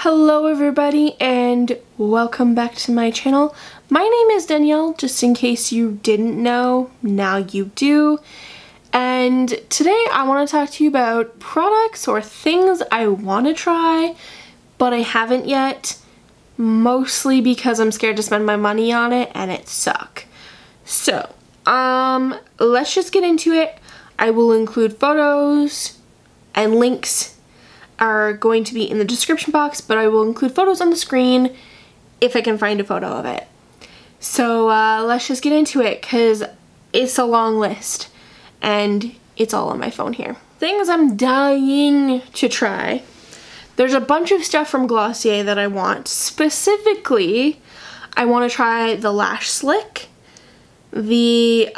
Hello everybody and welcome back to my channel. My name is Danielle, just in case you didn't know, now you do. And today I want to talk to you about products or things I want to try, but I haven't yet, mostly because I'm scared to spend my money on it and it suck. So, let's just get into it. I will include photos and links are going to be in the description box, but I will include photos on the screen if I can find a photo of it. So let's just get into it because it's a long list and it's all on my phone here. Things I'm dying to try. There's a bunch of stuff from Glossier that I want. Specifically, I want to try the lash slick, the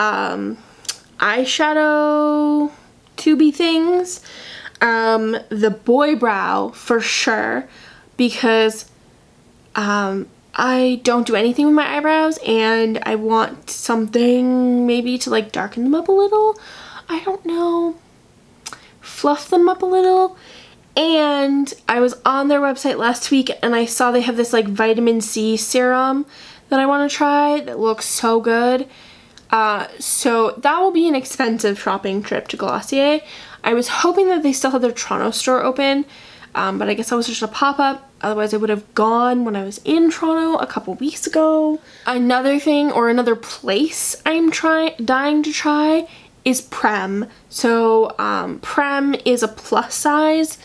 eyeshadow tubey things, the boy brow for sure, because I don't do anything with my eyebrows and I want something maybe to like darken them up a little. I don't know, fluff them up a little. And I was on their website last week and I saw they have this like vitamin C serum that I want to try that looks so good. So that will be an expensive shopping trip to Glossier. I was hoping that they still had their Toronto store open, but I guess that was just a pop-up. Otherwise I would have gone when I was in Toronto a couple weeks ago. Another thing, or another place I'm dying to try is Prem. So Prem is a plus size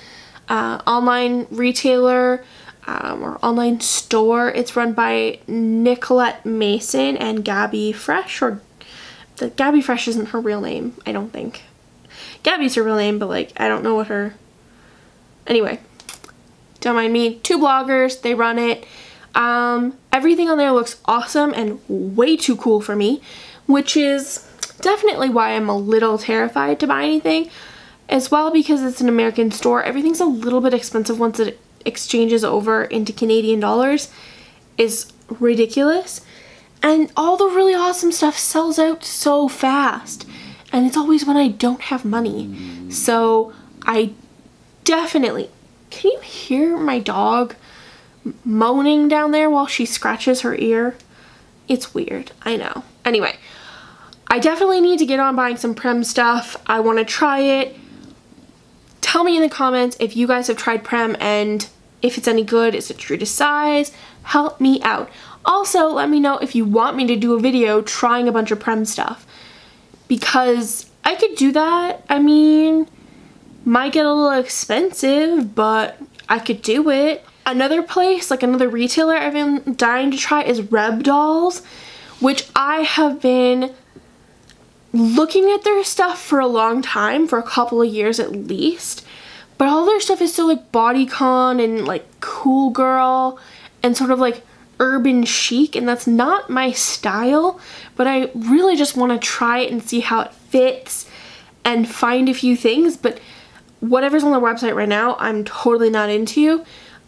online retailer or online store. It's run by Nicolette Mason and Gabby Fresh, or Gabby Fresh isn't her real name, I don't think. Gabby's her real name, but like, I don't know what her... Anyway, don't mind me. Two bloggers, they run it. Everything on there looks awesome and way too cool for me, which is definitely why I'm a little terrified to buy anything. As well, because it's an American store, everything's a little bit expensive once it exchanges over into Canadian dollars. Is ridiculous. And all the really awesome stuff sells out so fast. And it's always when I don't have money. So I definitely... Can you hear my dog moaning down there while she scratches her ear? It's weird, I know. Anyway, I definitely need to get on buying some Prem stuff. I want to try it. Tell me in the comments if you guys have tried Prem and if it's any good. Is it true to size? Help me out. Also, let me know if you want me to do a video trying a bunch of Prem stuff, because I could do that. I mean, might get a little expensive, but I could do it. Another place, like another retailer I've been dying to try is Rebdolls, which I have been looking at their stuff for a long time, for a couple of years at least, but all their stuff is so like bodycon and like cool girl and sort of like urban chic, and that's not my style, but I really just want to try it and see how it fits and find a few things. But whatever's on the website right now, I'm totally not into,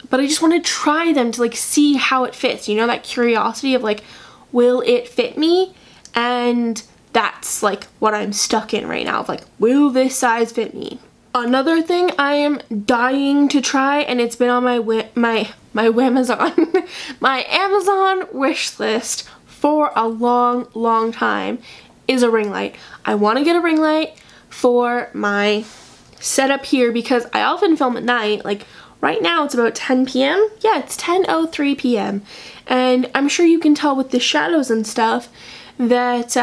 but I just want to try them to like see how it fits, you know, that curiosity of like, will it fit me? And that's like what I'm stuck in right now, of like, will this size fit me? Another thing I am dying to try, and it's been on my Amazon my Amazon wish list for a long time, is a ring light. I want to get a ring light for my setup here because I often film at night. Like right now it's about 10 p.m. Yeah, it's 10:03 p.m. and I'm sure you can tell with the shadows and stuff that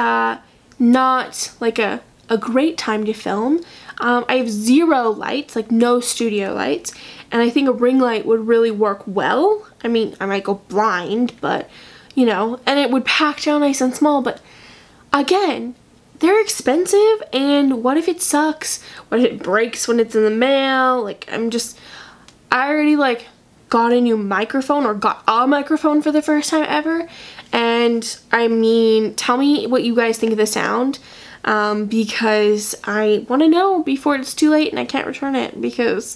not like a great time to film. I have zero lights, like no studio lights, and I think a ring light would really work well. I mean, I might go blind, but you know, and it would pack down nice and small, but again, they're expensive, and what if it sucks? What if it breaks when it's in the mail? Like, I already like got a new microphone, or got a microphone for the first time ever, and I mean, tell me what you guys think of the sound. Because I want to know before it's too late and I can't return it, because,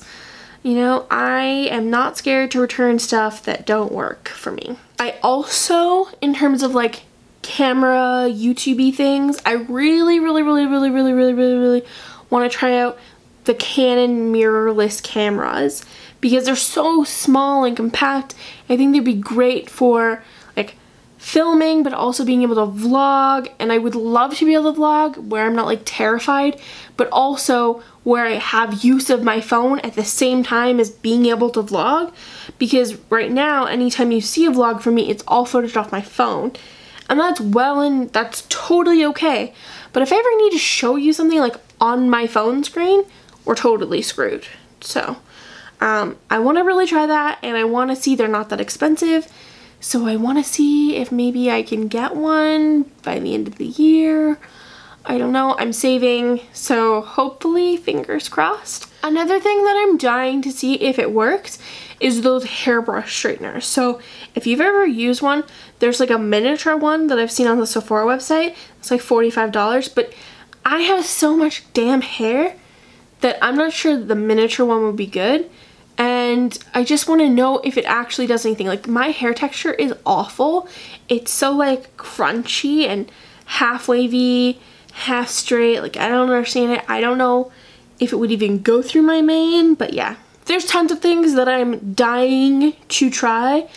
you know, I am not scared to return stuff that don't work for me. I also, in terms of like camera YouTube-y things, I really want to try out the Canon mirrorless cameras, because they're so small and compact. I think they'd be great for like filming, but also being able to vlog. And I would love to be able to vlog where I'm not like terrified, but also where I have use of my phone at the same time as being able to vlog, because right now anytime you see a vlog from me, it's all footage off my phone, and that's totally okay. But if I ever need to show you something like on my phone screen, we're totally screwed. So I want to really try that, and I want to see, they're not that expensive, so I want to see if maybe I can get one by the end of the year. I don't know, I'm saving, so hopefully, fingers crossed. Another thing that I'm dying to see if it works is those hairbrush straighteners. So if you've ever used one, there's like a miniature one that I've seen on the Sephora website. It's like $45, but I have so much damn hair that I'm not sure the miniature one would be good. And I just want to know if it actually does anything. Like, my hair texture is awful. It's so like crunchy and half wavy, half straight. Like, I don't understand it. I don't know if it would even go through my mane, but yeah. There's tons of things that I'm dying to try,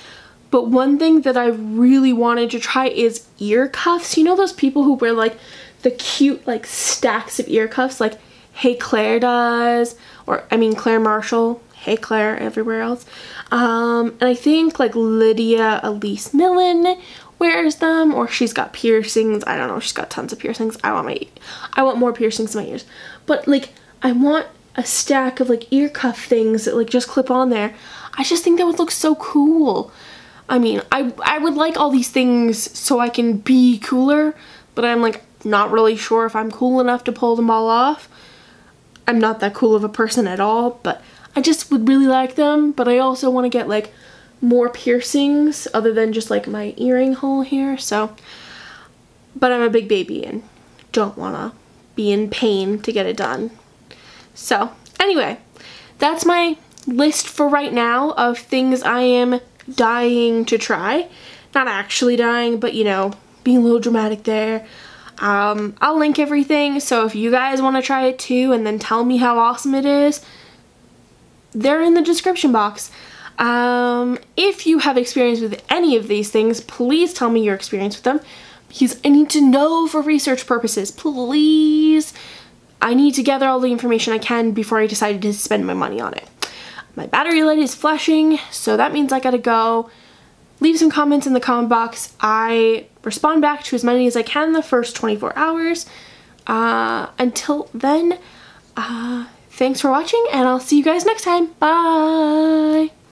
but one thing that I really wanted to try is ear cuffs. You know those people who wear like the cute like stacks of ear cuffs like Hey Claire does, or I mean Claire Marshall, Hey Claire everywhere else. And I think like Lydia Elise Millen wears them, or she's got piercings. I don't know, she's got tons of piercings. I want more piercings in my ears. But like, I want a stack of like ear cuff things that like just clip on there. I just think that would look so cool. I mean, I would like all these things so I can be cooler, but I'm like not really sure if I'm cool enough to pull them all off. I'm not that cool of a person at all, but I just would really like them. But I also want to get like more piercings other than just like my earring hole here. So, but I'm a big baby and don't want to be in pain to get it done. So anyway, that's my list for right now of things I am dying to try. Not actually dying, but you know, being a little dramatic there. I'll link everything, so if you guys want to try it too and then tell me how awesome it is, they're in the description box. If you have experience with any of these things, please tell me your experience with them, because I need to know for research purposes. Please. I need to gather all the information I can before I decide to spend my money on it. My battery light is flashing, so that means I gotta go. Leave some comments in the comment box. I respond back to as many as I can in the first 24 hours. Until then, thanks for watching, and I'll see you guys next time. Bye!